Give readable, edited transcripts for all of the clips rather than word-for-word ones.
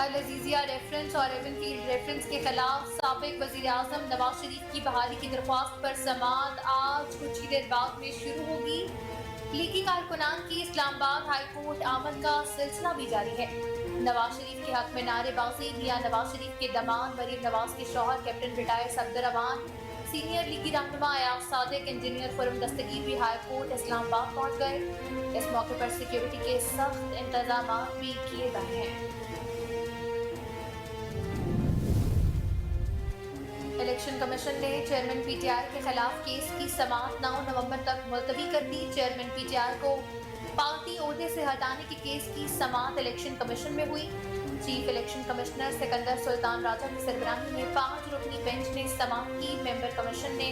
العزیزیہ reference اور even field reference کے خلاف سابق وزیر اعظم نواز شریف کی بحالی کی درخواست پر سماعت آج کچھ ہی دیر بعد میں شروع ہوگی۔ لیگی کارکنان کی اسلام آباد ہائی کورٹ آمد کا سلسلہ بھی جاری ہے۔ نواز شریف کے حق میں نعرے بازی، میاں نواز شریف کے داماد مریم نواز کے شوہر کیپٹن ریٹائر صفدر امان، سینئر لیگی رہنما ایاز صادق، انجینئر خرم دستگیر بھی ہائی کورٹ اسلام آباد پہنچ گئے۔ اس موقع پر سیکیورٹی کے سخت انتظامات بھی کیے گئے ہیں۔ الیکشن کمیشن نے چیئرمین پی ٹی آئی کے خلاف کیس کی سماعت 9 نومبر تک ملتوی کر دی۔ چیئرمین پی ٹی آئی کو پارٹی عہدے سے ہٹانے کے کیس کی سماعت الیکشن کمیشن میں ہوئی۔ چیف الیکشن کمشنر سکندر سلطان راجہ کی سربراہی میں 5 رکنی بینچ نے سماعت کی۔ ممبر کمیشن نے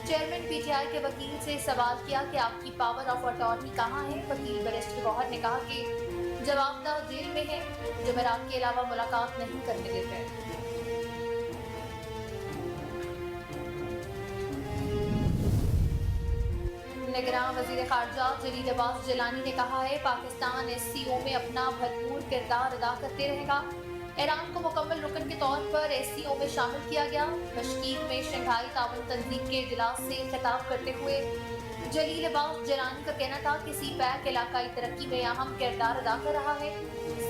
چیئرمین پی ٹی آئی کے وکیل سے سوال کیا کہ آپ کی پاور آف اٹارنی کہاں ہے؟ وکیل بیرسٹر گوہر نے کہا کہ جواب دہ جیل میں ہے، جمعرات کے علاوہ ملاقات نہیں کرنے دیتے۔ نگراں وزیر خارجہ جلیل عباس جیلانی نے کہا ہے پاکستان ایس سی او میں اپنا بھرپور کردار ادا کرتے رہے گا۔ ایران کو مکمل رکن کے طور پر ایس سی او میں شامل کیا گیا۔ بشکیک میں شنگھائی تعاون تنظیم کے اجلاس سے خطاب کرتے ہوئے جلیل عباس جیلانی کا کہنا تھا کہ سی پیک علاقائی ترقی میں اہم کردار ادا کر رہا ہے۔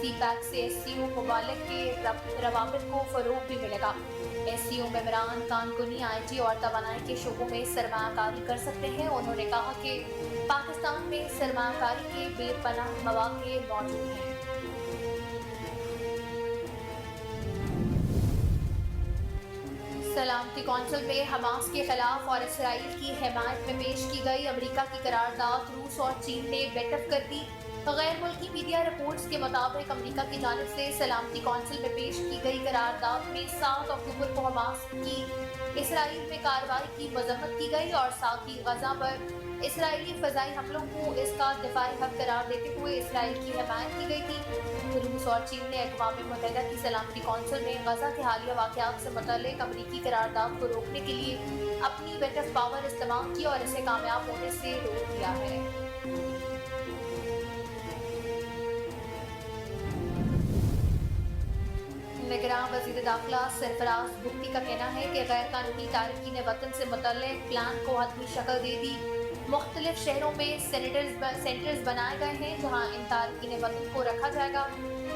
سی پیک سے ایس سی او ممالک کے روابط کو فروغ بھی ملے گا۔ ایس سی او ممبران کان کنی، آئی ٹی اور توانائی کے شعبوں میں سرمایہ کاری کر سکتے ہیں۔ انہوں نے کہا کہ پاکستان میں سرمایہ کاری کے بے پناہ مواقع موجود ہیں۔ سلامتی کونسل میں حماس کے خلاف اور اسرائیل کی حمایت میں پیش کی گئی امریکہ کی قرارداد روس اور چین نے ویٹو کر دی۔ غیر ملکی میڈیا رپورٹس کے مطابق امریکہ کی جانب سے سلامتی کونسل میں پیش کی گئی قرارداد میں 7 اکتوبر کو حماس کی اسرائیل میں کارروائی کی مذمت کی گئی اور ساتھ ہی غزہ پر اسرائیلی فضائی حملوں کو اس کا دفاعی حق قرار دیتے ہوئے اسرائیل کی حمایت کی گئی تھی۔ روس اور چین نے اقوام متحدہ کی سلامتی کونسل میں غزہ کے حالیہ واقعات سے متعلق امریکی قرارداد کو روکنے کے لیے اپنی ویٹو پاور استعمال کی اور اسے کامیاب ہونے سے روک دیا ہے۔ نگراں وزیر داخلہ سرفراز بگٹی کا کہنا ہے کہ غیر قانونی تارکین وطن سے متعلق پلان کو حتمی شکل دے دی۔ مختلف شہروں میں سینٹرز بنائے گئے ہیں جہاں ان تارکین وطن کو رکھا جائے گا۔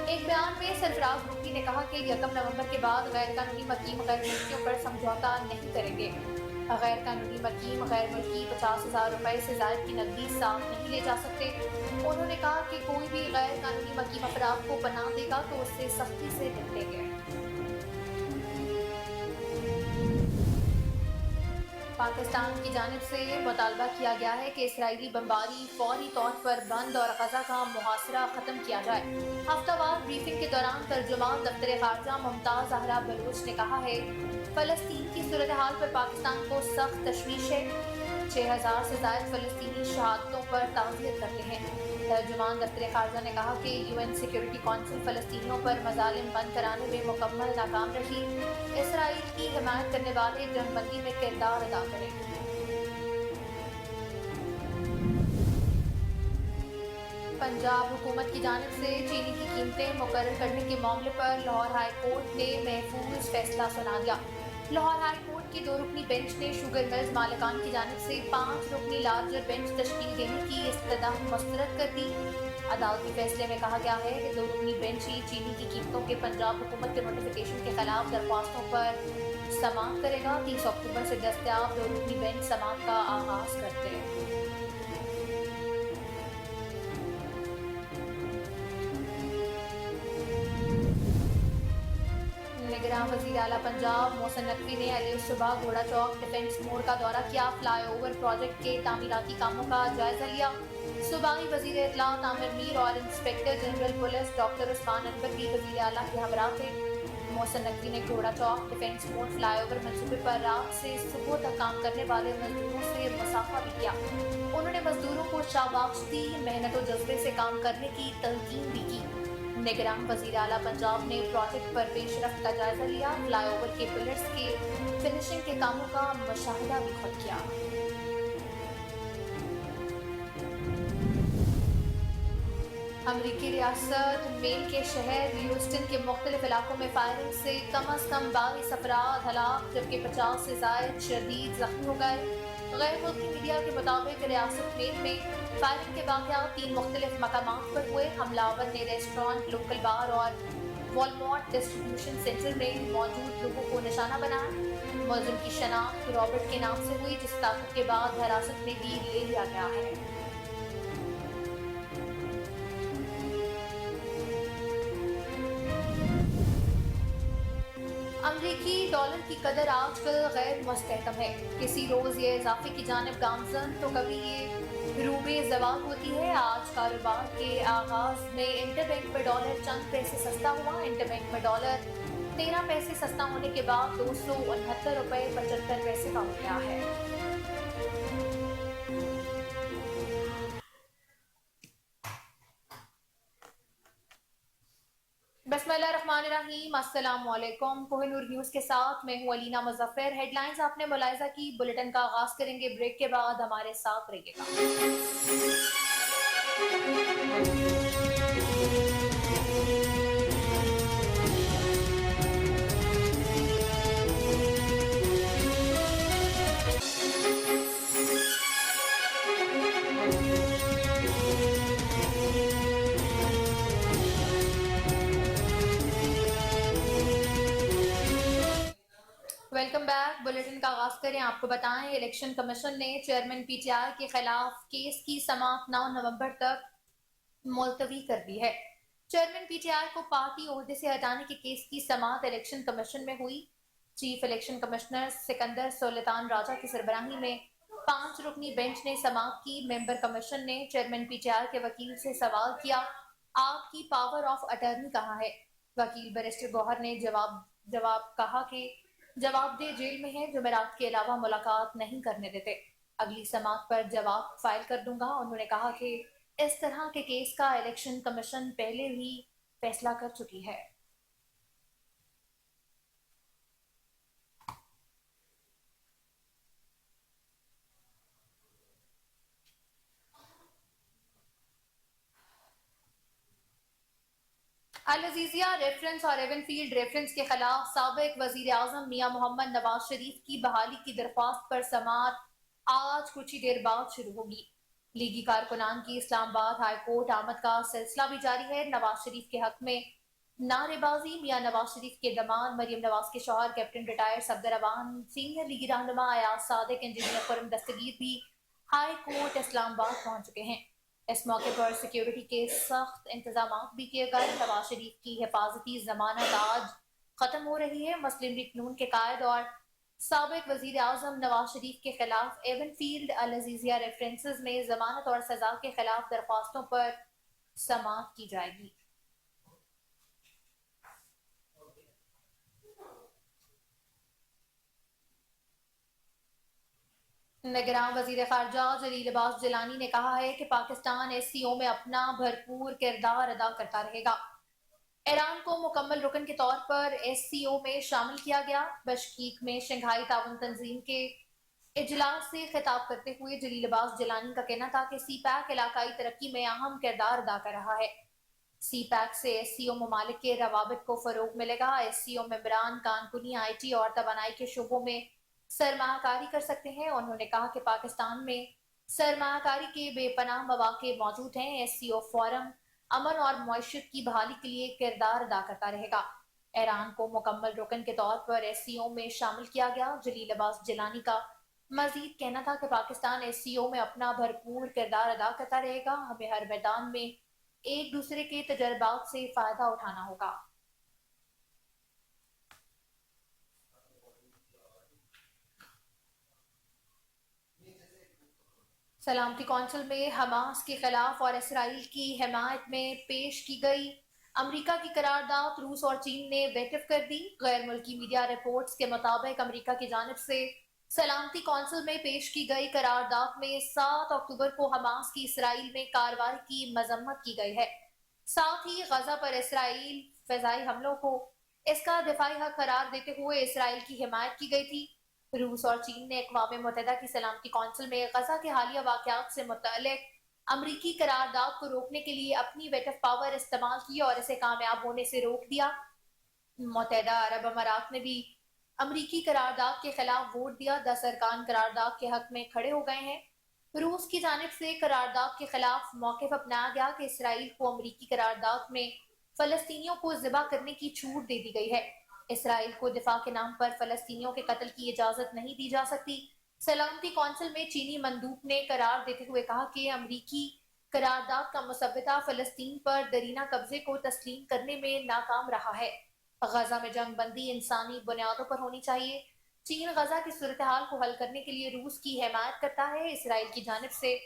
ایک بیان میں سرفراز بگٹی نے کہا کہ 1 نومبر کے بعد غیر قانونی مقیم غیر ملکیوں پر سمجھوتہ نہیں کریں گے۔ غیر قانونی مقیم غیر ملکی 50,000 روپے سے زائد کی نقدی ساتھ نہیں لے جا سکتے۔ انہوں نے کہا کہ کوئی بھی غیر قانونی مقیم افراد کو پناہ دے گا تو اس سے سختی سے نپٹیں گے۔ پاکستان کی جانب سے مطالبہ کیا گیا ہے کہ اسرائیلی بمباری فوری طور پر بند اور غزہ کا محاصرہ ختم کیا جائے۔ ہفتہ وار بریفنگ کے دوران ترجمان دفتر خارجہ ممتاز زہرا بلوچ نے کہا ہے فلسطین کی صورتحال پر پاکستان کو سخت تشویش ہے۔ 6,000 سے زائد فلسطینی شہادتوں پر تعزیت کرتے ہیں۔ ترجمان دفتر خارجہ نے کہا کہ UN سیکیورٹی کونسل فلسطینیوں پر مظالم بند کرانے میں مکمل ناکام رہی۔ اسرائیل کی حمایت کرنے والے جنگ بندی میں کردار ادا کریں۔ پنجاب حکومت کی جانب سے چینی کی قیمتیں مقرر کرنے کے معاملے پر لاہور ہائی کورٹ نے محفوظ فیصلہ سنا دیا۔ لاہور ہائی کورٹ کی 2 رکنی بینچ نے شوگر ملز مالکان کی جانب سے 5 رکنی لارجر بینچ تشکیل دینے کی استدعا مسترد کر دی۔ عدالتی فیصلے میں کہا گیا ہے کہ 2 رکنی بینچ ہی چینی کی قیمتوں کے پنجاب حکومت کے نوٹیفیکیشن کے خلاف درخواستوں پر سماعت کرے گا۔ 30 اکتوبر سے دستیاب 2 رکنی بینچ سماعت کا آغاز کرتے ہیں۔ نگراں وزیر اعلیٰ پنجاب محسن نقوی نے علی الصبح گھوڑا چوک ڈیفنس موڑ کا دورہ کیا۔ فلائی اوور پروجیکٹ کے تعمیراتی کاموں کا جائزہ لیا۔ صوبائی وزیر اطلاعات عامر میر اور انسپکٹر جنرل پولیس ڈاکٹر عثمان انور بھی وزیر اعلیٰ کے ہمراہ تھے۔ محسن نقوی نے گھوڑا چوک ڈیفنس موڑ فلائی اوور منصوبے پر رات سے صبح تک کام کرنے والے مزدوروں سے مصافحہ بھی کیا۔ انہوں نے مزدوروں کو شاباش دی، محنت و جذبے سے کام کرنے کی تلقین بھی کی۔ نگراں وزیر اعلیٰ پنجاب نے پروجیکٹ پر پیش رفت کا جائزہ لیا۔ فلائی اوور کے پلرز کے فنشنگ کے کاموں کا مشاہدہ بھی خود کیا۔ امریکی ریاست مین کے شہر ہیوسٹن کے مختلف علاقوں میں فائرنگ سے کم از کم 22 افراد ہلاک جبکہ 50 سے زائد شدید زخمی ہو گئے۔ غیر ملکی میڈیا کے مطابق ریاست مین میں فائرنگ کے واقعات 3 مختلف مقامات پر ہوئے۔ حملہ آور نے ریسٹورانٹ، لوکل بار اور والمارٹ ڈسٹریبیوشن سینٹر میں موجود لوگوں کو نشانہ بنایا۔ ملزم کی شناخت رابرٹ کے نام سے ہوئی، جس تعاقب کے بعد حراست میں بھی لے لیا گیا ہے۔ امریکی ڈالر کی قدر آج کل غیر مستحکم ہے۔ کسی روز یہ اضافے کی جانب گامزن تو کبھی یہ روبے زوال ہوتی ہے۔ آج کاروبار کے آغاز میں انٹر بینک میں ڈالر چند پیسے سستا ہوا۔ انٹر بینک میں ڈالر 13 پیسے سستا ہونے کے بعد 269 روپے 75 پیسے کا ہو گیا ہے۔ بسم اللہ الرحمن الرحیم، السلام علیکم۔ کوہ نور نیوز کے ساتھ میں ہوں علینا مظفر۔ ہیڈ لائنز آپ نے ملاحظہ کی، بلیٹن کا آغاز کریں گے بریک کے بعد، ہمارے ساتھ رہیے گا۔ Welcome back. بلیٹن کا آغاز کریں، آپ کو بتائیں الیکشن کمیشن نے چیئرمین پی ٹی آئی کے خلاف کیس کی سماعت 9 نومبر تک ملتوی کر دی ہے۔ چیئرمین پی ٹی آئی کو پارٹی عہدے سے ہٹانے کے کیس کی سماعت الیکشن کمیشن میں ہوئی۔ چیف الیکشن کمشنر سکندر سلطان راجہ کی سربراہی میں 5 رکنی بینچ نے سماعت کی۔ ممبر کمیشن نے چیئرمین پی ٹی آئی کے وکیل سے سوال کیا، آپ کی پاور آف اٹرنی کہاں ہے؟ وکیل بیرسٹر گوہر نے کہا کہ جواب دہ جیل میں ہے، جمعرات کے علاوہ ملاقات نہیں کرنے دیتے، اگلی سماعت پر جواب فائل کر دوں گا۔ انہوں نے کہا کہ اس طرح کے کیس کا الیکشن کمیشن پہلے ہی فیصلہ کر چکی ہے۔ العزیزیہ ریفرنس اور ایون فیلڈ ریفرنس کے خلاف سابق وزیر اعظم میاں محمد نواز شریف کی بحالی کی درخواست پر سماعت آج کچھ ہی دیر بعد شروع ہوگی۔ لیگی کارکنان کی اسلام آباد ہائی کورٹ آمد کا سلسلہ بھی جاری ہے۔ نواز شریف کے حق میں نعرے بازی۔ میاں نواز شریف کے داماد مریم نواز کے شوہر captain retired Safdar Awan, senior لیگی رہنما ایاز صادق، انجینئر خرم دستگیر بھی ہائی کورٹ اسلام آباد پہنچ چکے ہیں۔ اس موقع پر سیکیورٹی کے سخت انتظامات بھی کیے گئے۔ نواز شریف کی حفاظتی ضمانت آج ختم ہو رہی ہے۔ مسلم لیگ نون کے قائد اور سابق وزیر اعظم نواز شریف کے خلاف ایون فیلڈ العزیزیہ ریفرنسز میں ضمانت اور سزا کے خلاف درخواستوں پر سماعت کی جائے گی۔ نگراں وزیر خارجہ جلیل عباس جیلانی نے کہا ہے کہ پاکستان ایس سی او میں اپنا بھرپور کردار ادا کرتا رہے گا۔ ایران کو مکمل رکن کے طور پر ایس سی او میں شامل کیا گیا۔ بشکیک میں شنگھائی تعاون تنظیم کے اجلاس سے خطاب کرتے ہوئے جلیل عباس جیلانی کا کہنا تھا کہ سی پیک علاقائی ترقی میں اہم کردار ادا کر رہا ہے۔ سی پیک سے ایس سی او ممالک کے روابط کو فروغ ملے گا۔ ایس سی او ممبران کان کنی، آئی ٹی اور توانائی کے شعبوں میں سرمایہ کاری کر سکتے ہیں۔ انہوں نے کہا کہ پاکستان میں سرمایہ کاری کے بے پناہ مواقع موجود ہیں۔ ایس سی او فورم امن اور معیشت کی بحالی کے لیے کردار ادا کرتا رہے گا۔ ایران کو مکمل رکن کے طور پر ایس سی او میں شامل کیا گیا۔ جلیل عباس جیلانی کا مزید کہنا تھا کہ پاکستان ایس سی او میں اپنا بھرپور کردار ادا کرتا رہے گا۔ ہمیں ہر میدان میں ایک دوسرے کے تجربات سے فائدہ اٹھانا ہوگا۔ سلامتی کونسل میں حماس کے خلاف اور اسرائیل کی حمایت میں پیش کی گئی امریکہ کی قرارداد روس اور چین نے ویٹو کر دی۔ غیر ملکی میڈیا رپورٹس کے مطابق امریکہ کی جانب سے سلامتی کونسل میں پیش کی گئی قرارداد میں 7 اکتوبر کو حماس کی اسرائیل میں کارروائی کی مذمت کی گئی ہے۔ ساتھ ہی غزہ پر اسرائیل فضائی حملوں کو اس کا دفاعی حق قرار دیتے ہوئے اسرائیل کی حمایت کی گئی تھی۔ روس اور چین نے اقوام متحدہ کی سلامتی کونسل میں غزہ کے حالیہ واقعات سے متعلق امریکی قرارداد کو روکنے کے لیے اپنی ویٹ آف پاور استعمال کی اور اسے کامیاب ہونے سے روک دیا۔ متحدہ عرب امارات نے بھی امریکی قرارداد کے خلاف ووٹ دیا۔ 10 ارکان قرارداد کے حق میں کھڑے ہو گئے ہیں۔ روس کی جانب سے قرارداد کے خلاف موقف اپنایا گیا کہ اسرائیل کو امریکی قرارداد میں فلسطینیوں کو ذبح کرنے کی چھوٹ دے دی گئی ہے۔ اسرائیل کو دفاع کے نام پر فلسطینیوں کے قتل کی اجازت نہیں دی جا سکتی۔ سلامتی کونسل میں چینی مندوب نے قرار دیتے ہوئے کہا کہ امریکی قرارداد کا مسودہ فلسطین پر دیرینہ قبضے کو تسلیم کرنے میں ناکام رہا ہے۔ غزہ میں جنگ بندی انسانی بنیادوں پر ہونی چاہیے۔ چین غزہ کی صورتحال کو حل کرنے کے لیے روس کی حمایت کرتا ہے۔ اسرائیل کی جانب سے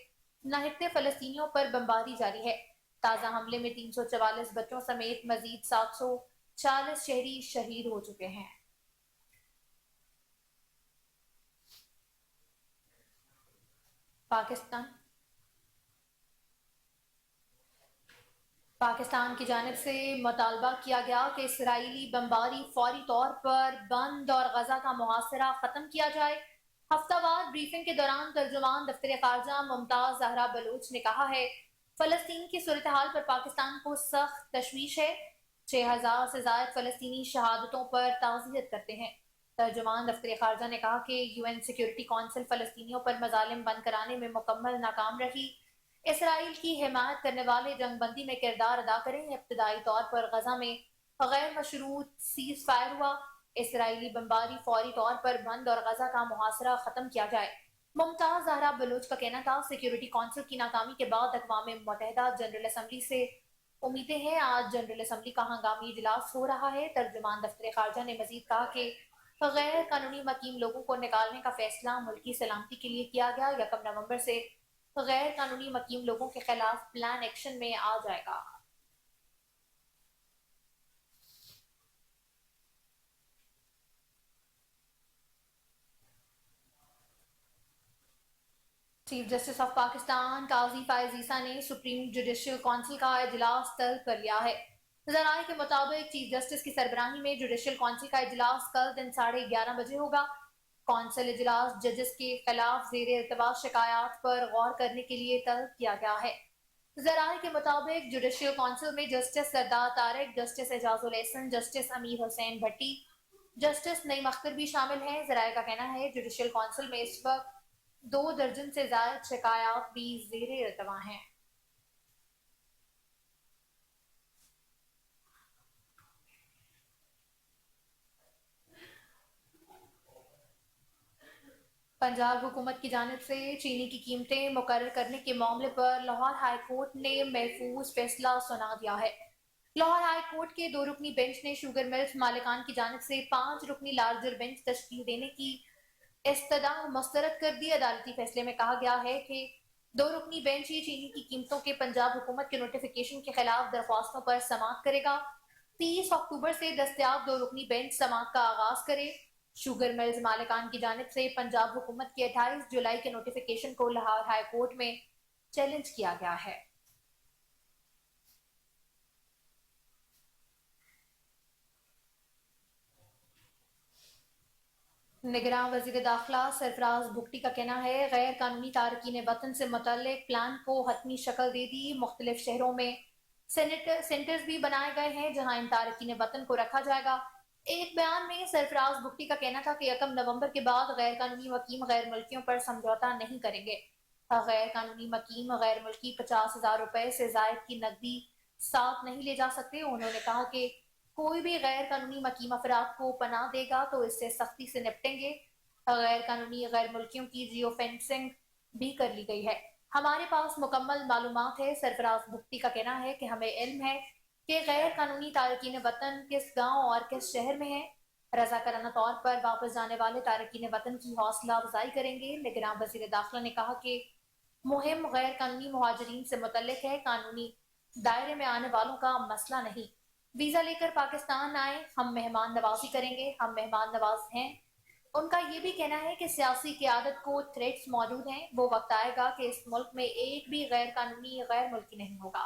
نہتے فلسطینیوں پر بمباری جاری ہے۔ تازہ حملے میں 344 بچوں سمیت مزید 740 شہری شہید ہو چکے ہیں۔ پاکستان کی جانب سے مطالبہ کیا گیا کہ اسرائیلی بمباری فوری طور پر بند اور غزہ کا محاصرہ ختم کیا جائے۔ ہفتہ وار بریفنگ کے دوران ترجمان دفتر خارجہ ممتاز زہرا بلوچ نے کہا ہے فلسطین کی صورتحال پر پاکستان کو سخت تشویش ہے۔ 6000 سے زائد فلسطینی شہادتوں پر تعزیت کرتے ہیں۔ ترجمان دفتر خارجہ نے کہا کہ UN سیکیورٹی کونسل فلسطینیوں پر مظالم بند کرانے میں مکمل ناکام رہی۔ اسرائیل کی حمایت کرنے والے جنگ بندی میں کردار ادا کریں۔ ابتدائی طور پر غزہ میں غیر مشروط سیز فائر ہوا۔ اسرائیلی بمباری فوری طور پر بند اور غزہ کا محاصرہ ختم کیا جائے۔ ممتاز زہرا بلوچ کا کہنا تھا سیکیورٹی کونسل کی ناکامی کے بعد اقوام متحدہ جنرل اسمبلی سے امیدیں ہیں۔ آج جنرل اسمبلی کا ہنگامی اجلاس ہو رہا ہے۔ ترجمان دفتر خارجہ نے مزید کہا کہ غیر قانونی مقیم لوگوں کو نکالنے کا فیصلہ ملکی سلامتی کے لیے کیا گیا۔ 1 نومبر سے غیر قانونی مقیم لوگوں کے خلاف پلان ایکشن میں آ جائے گا۔ چیف جسٹس آف پاکستان قاضی فائز عیسیٰ نے سپریم جوڈیشل کونسل کا اجلاس طلب کر لیا ہے۔ ذرائع کے مطابق چیف جسٹس کی سربراہی میں جوڈیشل کونسل کا اجلاس کل دن 11:30 بجے ہوگا۔ کونسل اجلاس ججز کے خلاف زیر التوا شکایات پر غور کرنے کے لیے طلب کیا گیا ہے۔ ذرائع کے مطابق جوڈیشل کونسل میں جسٹس سردار طارق، جسٹس اعجاز الاحسن، جسٹس امیر حسین بھٹی، جسٹس نعیم اختر بھی شامل ہیں۔ ذرائع کا کہنا ہے جوڈیشل کونسل میں اس وقت 2 درجن سے زائد شکایات بھی زیر التوا ہیں۔ پنجاب حکومت کی جانب سے چینی کی قیمتیں مقرر کرنے کے معاملے پر لاہور ہائی کورٹ نے محفوظ فیصلہ سنا دیا ہے۔ لاہور ہائی کورٹ کے 2 رکنی بینچ نے شوگر ملز مالکان کی جانب سے 5 رکنی لارجر بینچ تشکیل دینے کی استدعا مسترد کر دی۔ عدالتی فیصلے میں کہا گیا ہے کہ 2 رکنی بینچ ہی چینی کی قیمتوں کے پنجاب حکومت کے نوٹیفیکیشن کے خلاف درخواستوں پر سماعت کرے گا۔ 30 اکتوبر سے دستیاب 2 رکنی بینچ سماعت کا آغاز کرے۔ شوگر ملز مالکان کی جانب سے پنجاب حکومت کے 28 جولائی کے نوٹیفیکیشن کو لاہور ہائی کورٹ میں چیلنج کیا گیا ہے۔ نگراں وزیر داخلہ سرفراز بگٹی کا کہنا ہے غیر قانونی تارکین وطن سے متعلق پلان کو حتمی شکل دے دی۔ مختلف شہروں میں سینٹرز بھی بنائے گئے ہیں جہاں ان تارکین وطن کو رکھا جائے گا۔ ایک بیان میں سرفراز بگٹی کا کہنا تھا کہ 1 نومبر کے بعد غیر قانونی مقیم غیر ملکیوں پر سمجھوتہ نہیں کریں گے۔ غیر قانونی مقیم غیر ملکی 50,000 روپے سے زائد کی نقدی ساتھ نہیں لے جا سکتے۔ انہوں نے کہا کہ کوئی بھی غیر قانونی مقیم افراد کو پناہ دے گا تو اس سے سختی سے نپٹیں گے۔ غیر قانونی غیر ملکیوں کی جیو فینسنگ بھی کر لی گئی ہے۔ ہمارے پاس مکمل معلومات ہے۔ سرفراز بگٹی کا کہنا ہے کہ ہمیں علم ہے کہ غیر قانونی تارکین وطن کس گاؤں اور کس شہر میں ہیں۔ رضاکارانہ طور پر واپس جانے والے تارکین وطن کی حوصلہ افزائی کریں گے۔ نگراں وزیر داخلہ نے کہا کہ مہم غیر قانونی مہاجرین سے متعلق ہے، قانونی دائرے میں آنے والوں کا مسئلہ نہیں۔ ویزا لے کر پاکستان آئیں، ہم مہمان نوازی کریں گے، ہم مہمان نواز ہیں۔ ان کا یہ بھی کہنا ہے کہ سیاسی قیادت کو تھریٹس موجود ہیں، وہ وقت آئے گا کہ اس ملک میں ایک بھی غیر قانونی غیر ملکی نہیں ہوگا۔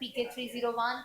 PK-301,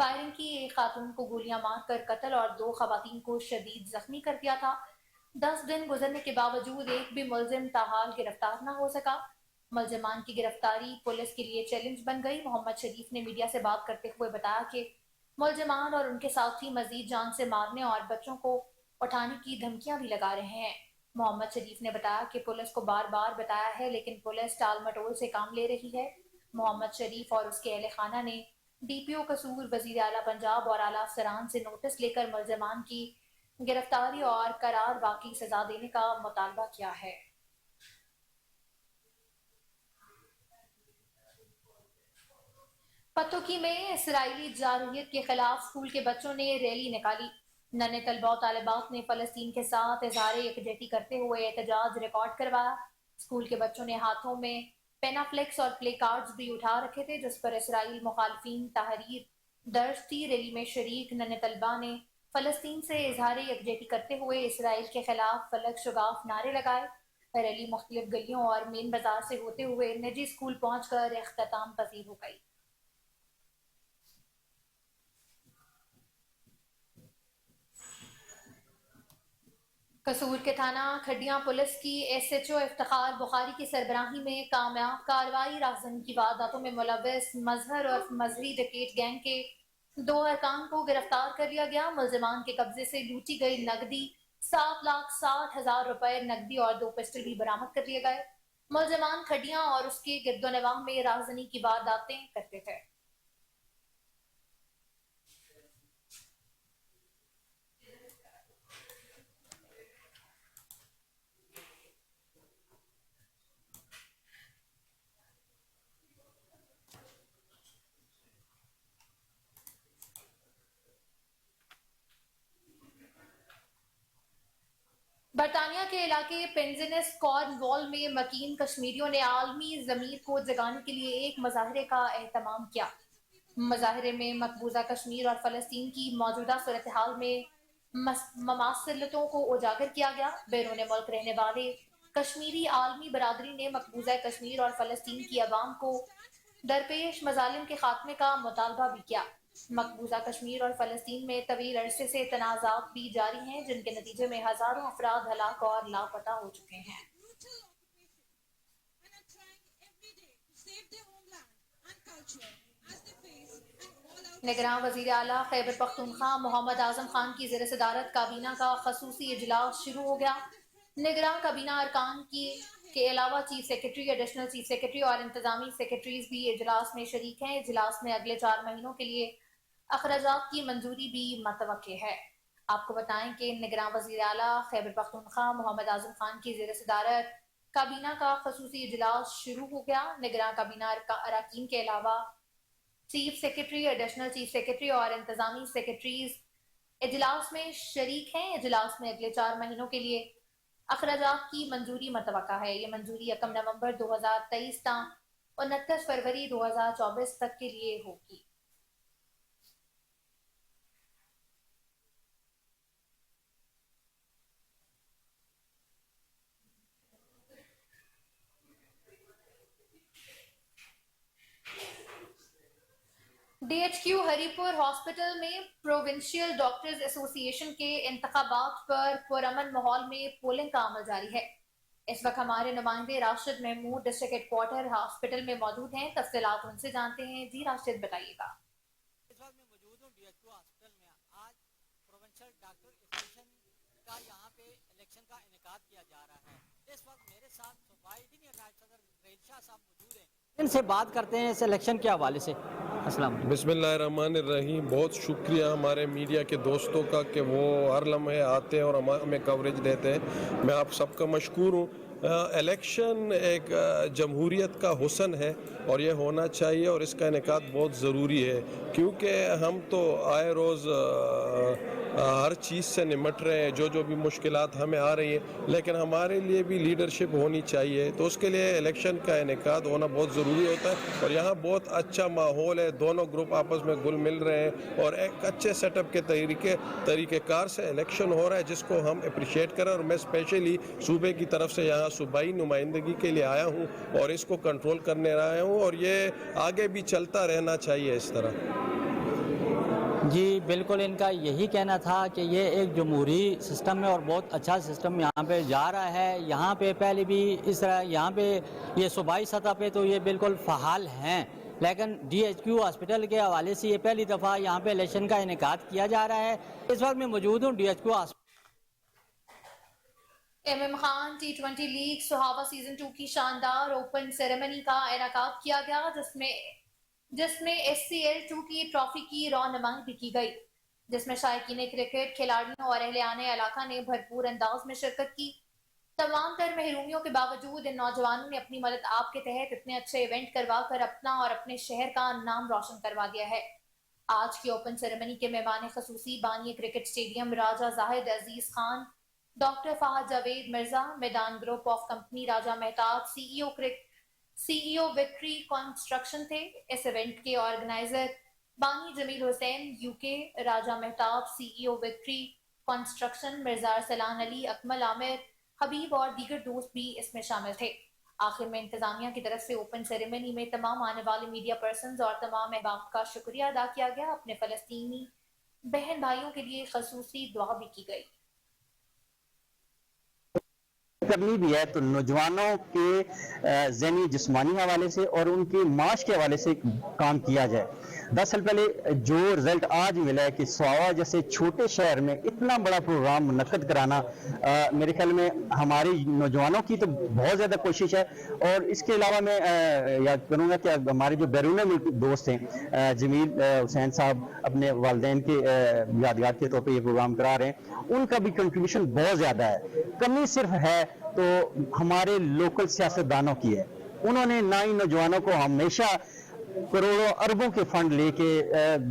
فائرنگ کی ایک خاتون کو گولیاں مار کر قتل اور 2 خواتین کو شدید زخمی کر دیا تھا۔ 10 دن گزرنے کے باوجود ایک بھی ملزم تاحال گرفتار نہ ہو سکا۔ ملزمان کی گرفتاری پولیس کے لیے چیلنج بن گئی۔ محمد شریف نے میڈیا سے بات کرتے ہوئے بتایا کہ ملزمان اور ان کے ساتھی مزید جان سے مارنے اور بچوں کو اٹھانے کی دھمکیاں بھی لگا رہے ہیں۔ محمد شریف نے بتایا کہ پولیس کو بار بار بتایا ہے لیکن پولیس ٹال مٹول سے کام لے رہی ہے۔ محمد شریف اور اس کے اہل خانہ نے ڈی پی او قصور، وزیر اعلیٰ پنجاب اور اعلیٰ افسران سے نوٹس لے کر ملزمان کی گرفتاری اور قرار واقعی سزا دینے کا مطالبہ کیا ہے۔ پتوکی میں اسرائیلی جارحیت کے خلاف اسکول کے بچوں نے ریلی نکالی۔ ننھے طلباء و طالبات نے فلسطین کے ساتھ اظہار یکجہتی کرتے ہوئے احتجاج ریکارڈ کروایا۔ اسکول کے بچوں نے ہاتھوں میں پینا فلیکس اور پلے کارڈز بھی اٹھا رکھے تھے جس پر اسرائیل مخالفین تحریر درج تھی۔ ریلی میں شریک ننھے طلباء نے فلسطین سے اظہار یکجہتی کرتے ہوئے اسرائیل کے خلاف فلک شگاف نعرے لگائے۔ ریلی مختلف گلیوں اور مین بازار سے ہوتے ہوئے نجی اسکول پہنچ کر اختتام پذیر ہو گئی۔ قصور کے تھانہ کھڈیاں پولیس کی ایس ایچ او افتخار بخاری کی سربراہی میں کامیاب کارروائی۔ راہزنی کی وارداتوں میں ملوث مظہر اور مظہری ڈکیٹ گینگ کے 2 ارکان کو گرفتار کر لیا گیا۔ ملزمان کے قبضے سے لوٹی گئی نقدی 7,60,000 روپے نقدی اور 2 پسٹل بھی برآمد کر لیے گئے۔ ملزمان کھڈیاں اور اس کے گرد و نواح میں راہزنی کی وارداتیں کرتے تھے۔ برطانیہ کے علاقے پنزنس کارن وال میں مکین کشمیریوں نے عالمی ضمیر کو جگانے کے لیے ایک مظاہرے کا اہتمام کیا۔ مظاہرے میں مقبوضہ کشمیر اور فلسطین کی موجودہ صورتحال میں مماثلتوں کو اجاگر کیا گیا۔ بیرون ملک رہنے والے کشمیری عالمی برادری نے مقبوضہ کشمیر اور فلسطین کی عوام کو درپیش مظالم کے خاتمے کا مطالبہ بھی کیا۔ مقبوضہ کشمیر اور فلسطین میں طویل عرصے سے تنازعات بھی جاری ہیں جن کے نتیجے میں ہزاروں افراد ہلاک اور لاپتہ ہو چکے ہیں۔ نگراں وزیر اعلیٰ خیبر پختونخوا محمد اعظم خان کی زیر صدارت کابینہ کا خصوصی اجلاس شروع ہو گیا۔ نگراں کابینہ ارکان کے علاوہ chief secretary, additional chief secretary اور انتظامی سیکرٹریز بھی اجلاس میں شریک ہیں۔ اجلاس میں اگلے 4 مہینوں کے لیے اخراجات کی منظوری بھی متوقع ہے۔ آپ کو بتائیں کہ نگراں وزیر اعلیٰ خیبر پختونخوا محمد اعظم خان کی زیر صدارت کابینہ کا خصوصی اجلاس شروع ہو گیا۔ نگراں کابینہ اراکین کے علاوہ chief secretary, additional chief secretary اور انتظامی سیکرٹریز اجلاس میں شریک ہیں۔ اجلاس میں اگلے 4 مہینوں کے لیے اخراجات کی منظوری متوقع ہے۔ یہ منظوری 1 نومبر 2023 تا 29 فروری 2024 تک کے لیے ہوگی۔ ڈی ایچ کیو ہری پور ہاسپٹل میں پروونشل ڈاکٹرز ایسوسی ایشن کے انتخابات پر پرامن ماحول میں پولنگ کا عمل جاری ہے۔ اس وقت ہمارے نمائندے Rashid Mahmood district headquarter hospital میں موجود ہیں۔ تفصیلات ان سے جانتے ہیں۔ جی راشد بتائیے گا۔ اس وقت میں موجود ہوں ڈی ایچ کیو ہاسپٹل میں۔ آج پروونشل ڈاکٹر ایسوسی ایشن کا یہاں پہ الیکشن کا انعقاد کیا جا رہا ہے۔ اس وقت میرے ساتھ صوبائی نائب صدر ریل شاہ صاحب موجود ہیں۔ ان سے بات کرتے ہیں اس الیکشن کے حوالے سے۔ السلام علیکم۔ بسم اللہ الرحمن الرحیم۔ بہت شکریہ ہمارے میڈیا کے دوستوں کا کہ وہ ہر لمحے آتے ہیں اور ہمیں کوریج دیتے ہیں۔ میں آپ سب کا مشکور ہوں۔ الیکشن ایک جمہوریت کا حسن ہے اور یہ ہونا چاہیے اور اس کا انعقاد بہت ضروری ہے کیونکہ ہم تو آئے روز ہر چیز سے نمٹ رہے ہیں، جو بھی مشکلات ہمیں آ رہی ہیں، لیکن ہمارے لیے بھی لیڈرشپ ہونی چاہیے، تو اس کے لیے الیکشن کا انعقاد ہونا بہت ضروری ہوتا ہے اور یہاں بہت اچھا ماحول ہے۔ دونوں گروپ آپس میں گل مل رہے ہیں اور ایک اچھے سیٹ اپ کے طریقہ کار سے الیکشن ہو رہا ہے جس کو ہم اپریشیٹ کریں، اور میں اسپیشلی صوبے کی طرف سے یہاں صوبائی نمائندگی کے لیے آیا ہوں اور اس کو کنٹرول کرنے آیا ہوں، اور یہ آگے بھی چلتا رہنا چاہیے اس طرح۔ جی بالکل، ان کا یہی کہنا تھا کہ یہ ایک جمہوری سسٹم ہے اور بہت اچھا سسٹم یہاں پہ جا رہا ہے. یہاں پہ پہلے بھی اس طرح یہاں پہ یہ صوبائی سطح پہ تو یہ بالکل فعال ہیں، لیکن ڈی ایچ کیو ہاسپٹل کے حوالے سے یہ پہلی دفعہ یہاں پہ الیکشن کا انعقاد کیا جا رہا ہے. اس وقت میں موجود ہوں D H Q hospital. M Khan T20 league Sohawa season 2 کی شاندار اوپن سیریمنی کا انعقاد کیا گیا، جس میں SCL2 کی ٹرافی کی رونمائی بھی کی گئی، جس میں شائقین کرکٹ، کھلاڑیوں اور اہلِ علاقہ نے بھرپور انداز میں شرکت کی. تمام تر محرومیوں کے باوجود ان نوجوانوں نے اپنی مدد آپ کے تحت اتنے اچھے ایونٹ کروا کر اپنا اور اپنے شہر کا نام روشن کروا دیا ہے. آج کی اوپن سیریمنی کے مہمان خصوصی بانی cricket stadium Raja Zahid Aziz Khan, doctor Fahad Javed Mirza, Maidan group of company Raja Mehtab, CEO victory construction تھے. اس ایونٹ کے آرگنائزر بانی Jamil Hussain UK، Raja Mehtab, CEO victory construction Mirza Arsalan Ali, Akmal Aamir, Habib اور دیگر دوست بھی اس میں شامل تھے. آخر میں انتظامیہ کی طرف سے اوپن سیریمنی میں تمام آنے والے میڈیا پرسنز اور تمام احباب کا شکریہ ادا کیا گیا. اپنے فلسطینی بہن بھائیوں کے لیے خصوصی دعا بھی کی گئی. کرنی بھی ہے تو نوجوانوں کے ذہنی جسمانی حوالے سے اور ان کے معاش کے حوالے سے کام کیا جائے. 10 سال پہلے جو رزلٹ آج ملا ہے کہ سواوا جیسے چھوٹے شہر میں اتنا بڑا پروگرام منعقد کرانا، میرے خیال میں ہماری نوجوانوں کی تو بہت زیادہ کوشش ہے. اور اس کے علاوہ میں یاد کروں گا کہ ہمارے جو بیرون ملک دوست ہیں، جمیل حسین صاحب اپنے والدین کے یادگار کے طور پہ یہ پروگرام کرا رہے ہیں، ان کا بھی کنٹریبیوشن بہت زیادہ ہے. کمی صرف ہے تو ہمارے لوکل سیاستدانوں کی ہے. انہوں نے نہ ہی نوجوانوں کو ہمیشہ کروڑوں اربوں کے فنڈ لے کے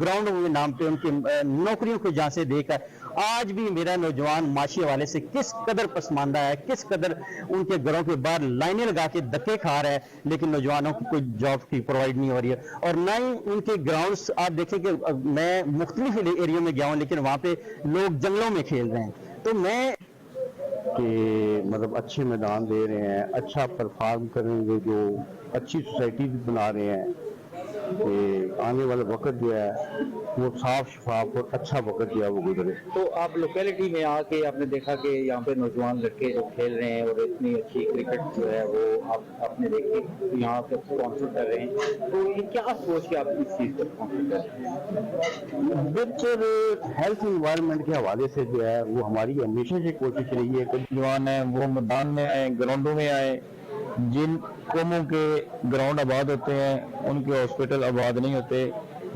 گراؤنڈوں کے نام پہ ان کی نوکریوں کو جہاں سے دے کر، آج بھی میرا نوجوان معاشی حوالے سے کس قدر پسماندہ ہے، کس قدر ان کے گھروں کے باہر لائنیں لگا کے دھکے کھا رہا ہے، لیکن نوجوانوں کو کوئی جاب کی پرووائڈ نہیں ہو رہی ہے. اور نہ ہی ان کے گراؤنڈز، آپ دیکھیں کہ میں مختلف ایریوں میں گیا ہوں لیکن وہاں پہ لوگ جنگلوں میں کھیل رہے ہیں. تو میں کہ مطلب اچھے میدان دے رہے ہیں، اچھا پرفارم کریں گے، جو اچھی سوسائٹی بھی بنا رہے ہیں کہ آنے والا وقت جو ہے وہ صاف شفاف اور اچھا وقت جو ہے وہ گزرے. تو آپ لوکیلٹی میں آ کے آپ نے دیکھا کہ یہاں پہ نوجوان لڑکے جو کھیل رہے ہیں اور اتنی اچھی کرکٹ جو ہے وہ آپ نے دیکھی یہاں پہ اسپانسر کر رہے ہیں، تو یہ کیا سوچ کے آپ اس چیز کو اسپانسر کر رہے ہیں؟ بہتر ہیلتھ انوائرمنٹ کے حوالے سے جو ہے وہ ہماری ہمیشہ سے کوشش رہی ہے کہ جوان ہیں وہ میدان میں آئیں، گراؤنڈوں میں آئیں. جن قوموں کے گراؤنڈ آباد ہوتے ہیں ان کے ہاسپٹل آباد نہیں ہوتے.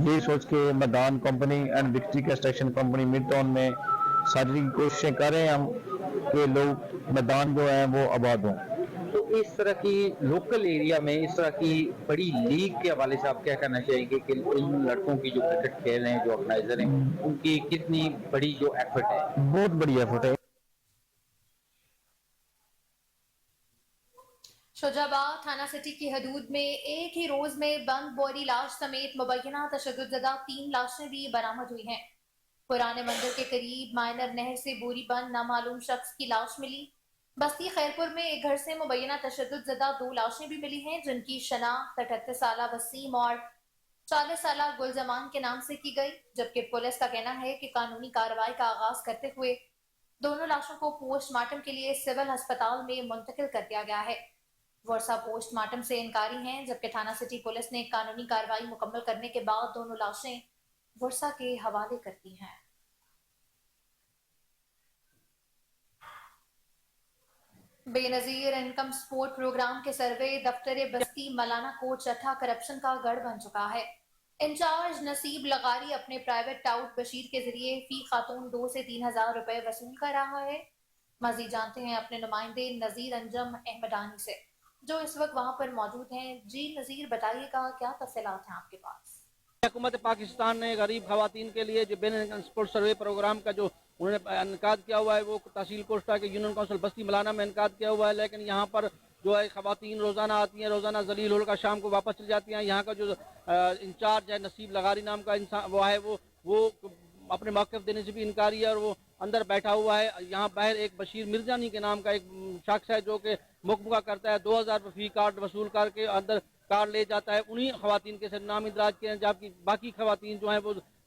یہ سوچ کے میدان company and victory construction company mid town میں ساری کوششیں کر رہے ہیں ہم کہ لوگ میدان جو ہیں وہ آباد ہوں. تو اس طرح کی لوکل ایریا میں اس طرح کی بڑی لیگ کے حوالے سے آپ کیا کہنا چاہیں گے کہ ان لڑکوں کی جو کرکٹ کھیل رہے ہیں، جو آرگنائزر ہیں، ان کی کتنی بڑی جو ایفرٹ ہے؟ بہت بڑی ایفرٹ ہے. شجاع آباد تھانہ سٹی کی حدود میں ایک ہی روز میں بند بوری لاش سمیت مبینہ تشدد زدہ 3 لاشیں بھی برآمد ہوئی ہیں. پرانے مندر کے قریب مائنر نہر سے بوری بند نامعلوم شخص کی لاش ملی. بستی خیرپور میں ایک گھر سے مبینہ تشدد زدہ 2 لاشیں بھی ملی ہیں، جن کی شناخت 38 سالہ وسیم اور 40 سالہ گل زمان کے نام سے کی گئی، جبکہ پولیس کا کہنا ہے کہ قانونی کارروائی کا آغاز کرتے ہوئے دونوں لاشوں کو پوسٹ مارٹم کے لیے سول ہسپتال میں منتقل کر دیا گیا ہے. ورثہ پوسٹ مارٹم سے انکاری ہیں، جبکہ تھانہ سٹی پولیس نے قانونی کارروائی مکمل کرنے کے بعد دونوں لاشیں ورثہ کے حوالے کر دی ہیں. بے نظیر انکم سپورٹ پروگرام کے سروے دفتر بستی ملانہ کو چٹھا کرپشن کا گڑھ بن چکا ہے. انچارج نصیب لغاری اپنے پرائیویٹ ٹاؤٹ بشیر کے ذریعے فی خاتون 2 سے 3 ہزار روپے وصول کر رہا ہے. مزید جانتے ہیں اپنے نمائندے نذیر انجم احمدانی سے، جو اس وقت وہاں پر موجود ہیں. جی نذیر، بتائیے گا کیا تفصیلات ہیں آپ کے پاس؟ حکومت پاکستان نے غریب خواتین کے لیے جو بین سپورٹ سروے پروگرام کا جو انہوں نے انعقاد کیا ہوا ہے وہ تحصیل کوسٹا کے یونین کونسل بستی ملانہ میں انعقاد کیا ہوا ہے. لیکن یہاں پر جو ہے خواتین روزانہ آتی ہیں، روزانہ ذلیل ہو کر شام کو واپس چلی جاتی ہیں. یہاں کا جو انچارج ہے نصیب لغاری نام کا انسان وہ ہے وہ اپنے موقف دینے سے بھی انکاری ہے اور وہ اندر بیٹھا ہوا ہے. یہاں باہر ایک بشیر مرزانی کے نام کا ایک شخص ہے جو کہ مکمہ کرتا ہے، 2000 روپے فی کارڈ وصول کر کے اندر کارڈ لے جاتا ہے. انہی خواتین کے نام اندراج کیے ہیں، جبکہ باقی خواتین جو ہیں وہ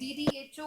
DDHO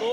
2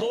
2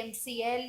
MCL,